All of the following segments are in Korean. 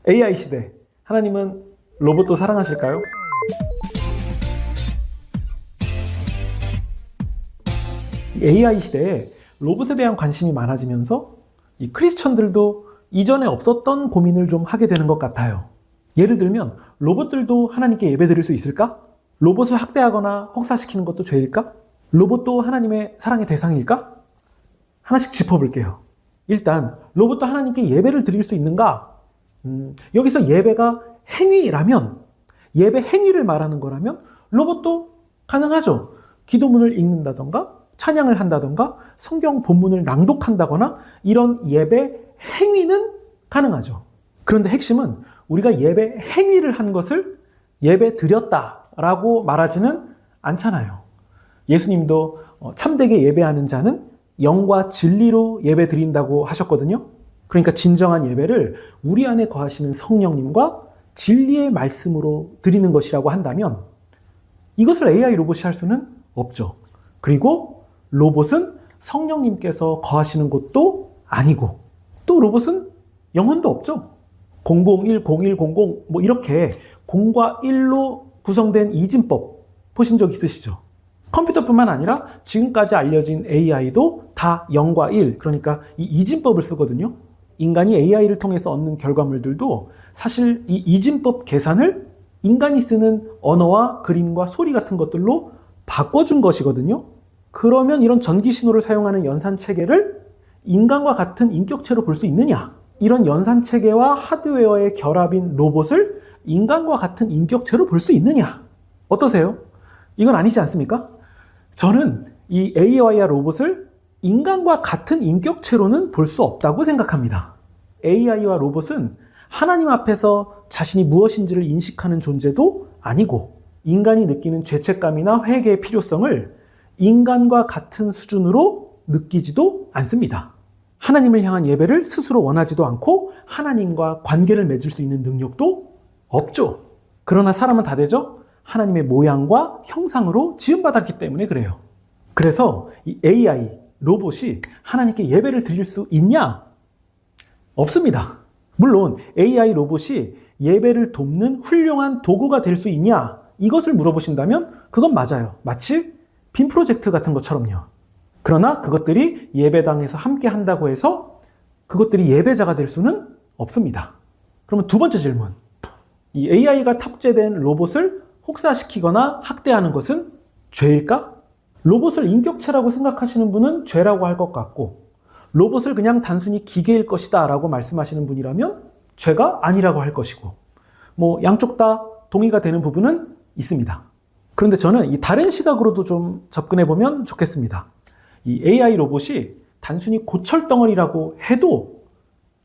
AI 시대, 하나님은 로봇도 사랑하실까요? AI 시대에 로봇에 대한 관심이 많아지면서 이 크리스천들도 이전에 없었던 고민을 좀 하게 되는 것 같아요. 예를 들면 로봇들도 하나님께 예배드릴 수 있을까? 로봇을 학대하거나 혹사시키는 것도 죄일까? 로봇도 하나님의 사랑의 대상일까? 하나씩 짚어볼게요. 일단 로봇도 하나님께 예배를 드릴 수 있는가? 여기서 예배가 행위라면, 예배 행위를 말하는 거라면 로봇도 가능하죠. 기도문을 읽는다던가 찬양을 한다던가 성경 본문을 낭독한다거나 이런 예배 행위는 가능하죠. 그런데 핵심은 우리가 예배 행위를 한 것을 예배 드렸다라고 말하지는 않잖아요. 예수님도 참되게 예배하는 자는 영과 진리로 예배 드린다고 하셨거든요. 그러니까 진정한 예배를 우리 안에 거하시는 성령님과 진리의 말씀으로 드리는 것이라고 한다면 이것을 AI 로봇이 할 수는 없죠. 그리고 로봇은 성령님께서 거하시는 곳도 아니고 또 로봇은 영혼도 없죠. 001, 0100 뭐 이렇게 0과 1로 구성된 이진법 보신 적 있으시죠? 컴퓨터뿐만 아니라 지금까지 알려진 AI도 다 0과 1, 그러니까 이 이진법을 쓰거든요. 인간이 AI를 통해서 얻는 결과물들도 사실 이 이진법 계산을 인간이 쓰는 언어와 그림과 소리 같은 것들로 바꿔준 것이거든요. 그러면 이런 전기 신호를 사용하는 연산 체계를 인간과 같은 인격체로 볼 수 있느냐? 이런 연산 체계와 하드웨어의 결합인 로봇을 인간과 같은 인격체로 볼 수 있느냐? 어떠세요? 이건 아니지 않습니까? 저는 이 AI와 로봇을 인간과 같은 인격체로는 볼 수 없다고 생각합니다. AI와 로봇은 하나님 앞에서 자신이 무엇인지를 인식하는 존재도 아니고 인간이 느끼는 죄책감이나 회개의 필요성을 인간과 같은 수준으로 느끼지도 않습니다. 하나님을 향한 예배를 스스로 원하지도 않고 하나님과 관계를 맺을 수 있는 능력도 없죠. 그러나 사람은 다 되죠? 하나님의 모양과 형상으로 지음받았기 때문에 그래요. 그래서 이 AI, 로봇이 하나님께 예배를 드릴 수 있냐? 없습니다. 물론 AI 로봇이 예배를 돕는 훌륭한 도구가 될 수 있냐? 이것을 물어보신다면 그건 맞아요. 마치 빔 프로젝트 같은 것처럼요. 그러나 그것들이 예배당에서 함께 한다고 해서 그것들이 예배자가 될 수는 없습니다. 그러면 두 번째 질문. 이 AI가 탑재된 로봇을 혹사시키거나 학대하는 것은 죄일까? 로봇을 인격체라고 생각하시는 분은 죄라고 할 것 같고 로봇을 그냥 단순히 기계일 것이다 라고 말씀하시는 분이라면 죄가 아니라고 할 것이고 뭐 양쪽 다 동의가 되는 부분은 있습니다. 그런데 저는 이 다른 시각으로도 좀 접근해 보면 좋겠습니다. 이 AI 로봇이 단순히 고철덩어리라고 해도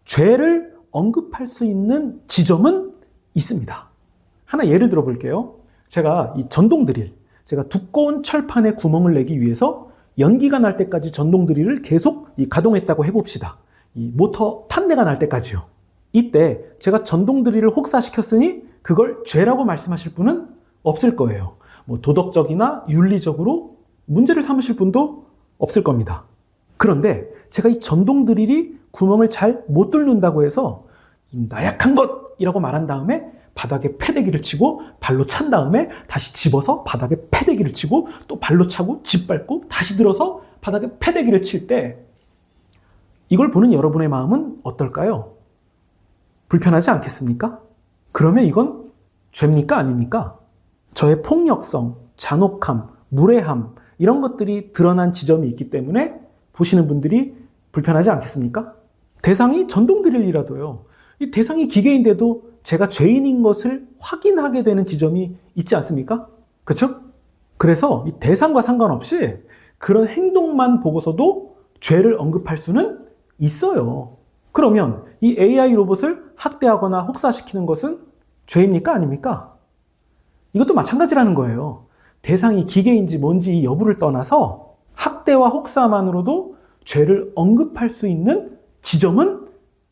죄를 언급할 수 있는 지점은 있습니다. 하나 예를 들어 볼게요. 제가 이 전동 드릴, 제가 두꺼운 철판에 구멍을 내기 위해서 연기가 날 때까지 전동 드릴을 계속 가동했다고 해봅시다. 이 모터 탄내가 날 때까지요. 이때 제가 전동 드릴을 혹사시켰으니 그걸 죄라고 말씀하실 분은 없을 거예요. 뭐 도덕적이나 윤리적으로 문제를 삼으실 분도 없을 겁니다. 그런데 제가 이 전동 드릴이 구멍을 잘 못 뚫는다고 해서 나약한 것이라고 말한 다음에 바닥에 패대기를 치고 발로 찬 다음에 다시 집어서 바닥에 패대기를 치고 또 발로 차고 짓밟고 다시 들어서 바닥에 패대기를 칠 때 이걸 보는 여러분의 마음은 어떨까요? 불편하지 않겠습니까? 그러면 이건 죄입니까? 아닙니까? 저의 폭력성, 잔혹함, 무례함 이런 것들이 드러난 지점이 있기 때문에 보시는 분들이 불편하지 않겠습니까? 대상이 전동 드릴이라도요. 이 대상이 기계인데도 제가 죄인인 것을 확인하게 되는 지점이 있지 않습니까? 그렇죠? 그래서 이 대상과 상관없이 그런 행동만 보고서도 죄를 언급할 수는 있어요. 그러면 이 AI 로봇을 학대하거나 혹사시키는 것은 죄입니까? 아닙니까? 이것도 마찬가지라는 거예요. 대상이 기계인지 뭔지 이 여부를 떠나서 학대와 혹사만으로도 죄를 언급할 수 있는 지점은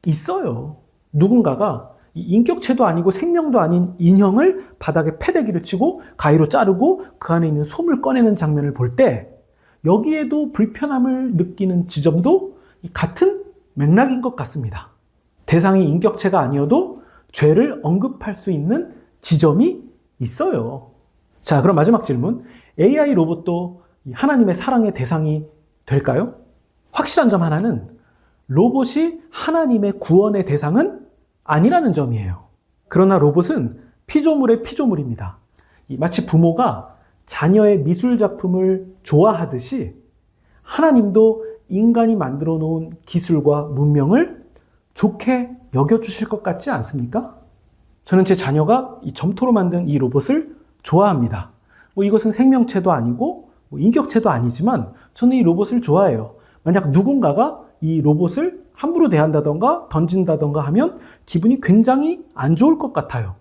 있어요. 누군가가 인격체도 아니고 생명도 아닌 인형을 바닥에 패대기를 치고 가위로 자르고 그 안에 있는 솜을 꺼내는 장면을 볼 때 여기에도 불편함을 느끼는 지점도 같은 맥락인 것 같습니다. 대상이 인격체가 아니어도 죄를 언급할 수 있는 지점이 있어요. 자, 그럼 마지막 질문. AI 로봇도 하나님의 사랑의 대상이 될까요? 확실한 점 하나는 로봇이 하나님의 구원의 대상은 아니라는 점이에요. 그러나 로봇은 피조물의 피조물입니다. 마치 부모가 자녀의 미술 작품을 좋아하듯이 하나님도 인간이 만들어 놓은 기술과 문명을 좋게 여겨주실 것 같지 않습니까? 저는 제 자녀가 이 점토로 만든 이 로봇을 좋아합니다. 이것은 생명체도 아니고 인격체도 아니지만 저는 이 로봇을 좋아해요. 만약 누군가가 이 로봇을 함부로 대한다던가 던진다던가 하면 기분이 굉장히 안 좋을 것 같아요.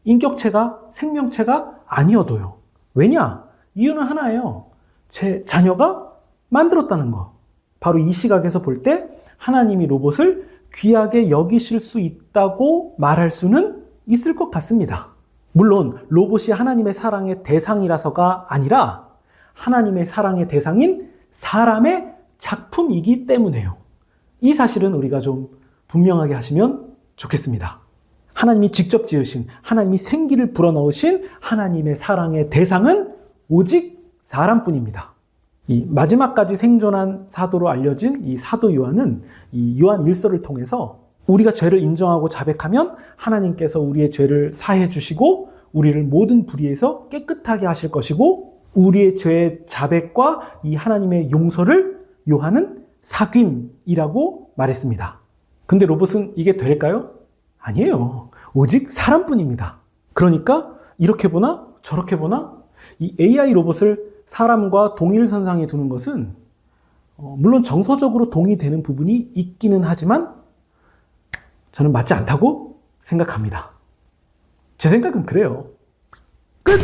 인격체가 생명체가 아니어도요. 왜냐? 이유는 하나예요. 제 자녀가 만들었다는 거. 바로 이 시각에서 볼 때 하나님이 로봇을 귀하게 여기실 수 있다고 말할 수는 있을 것 같습니다. 물론 로봇이 하나님의 사랑의 대상이라서가 아니라 하나님의 사랑의 대상인 사람의 작품이기 때문에요. 이 사실은 우리가 좀 분명하게 하시면 좋겠습니다. 하나님이 직접 지으신, 하나님이 생기를 불어넣으신 하나님의 사랑의 대상은 오직 사람뿐입니다. 이 마지막까지 생존한 사도로 알려진 이 사도 요한은 이 요한 1서를 통해서 우리가 죄를 인정하고 자백하면 하나님께서 우리의 죄를 사해 주시고 우리를 모든 불의에서 깨끗하게 하실 것이고 우리의 죄의 자백과 이 하나님의 용서를 요한은 사귐이라고 말했습니다. 근데 로봇은 이게 될까요? 아니에요. 오직 사람뿐입니다. 그러니까 이렇게 보나 저렇게 보나 이 AI 로봇을 사람과 동일선상에 두는 것은 물론 정서적으로 동의되는 부분이 있기는 하지만 저는 맞지 않다고 생각합니다. 제 생각은 그래요. 끝!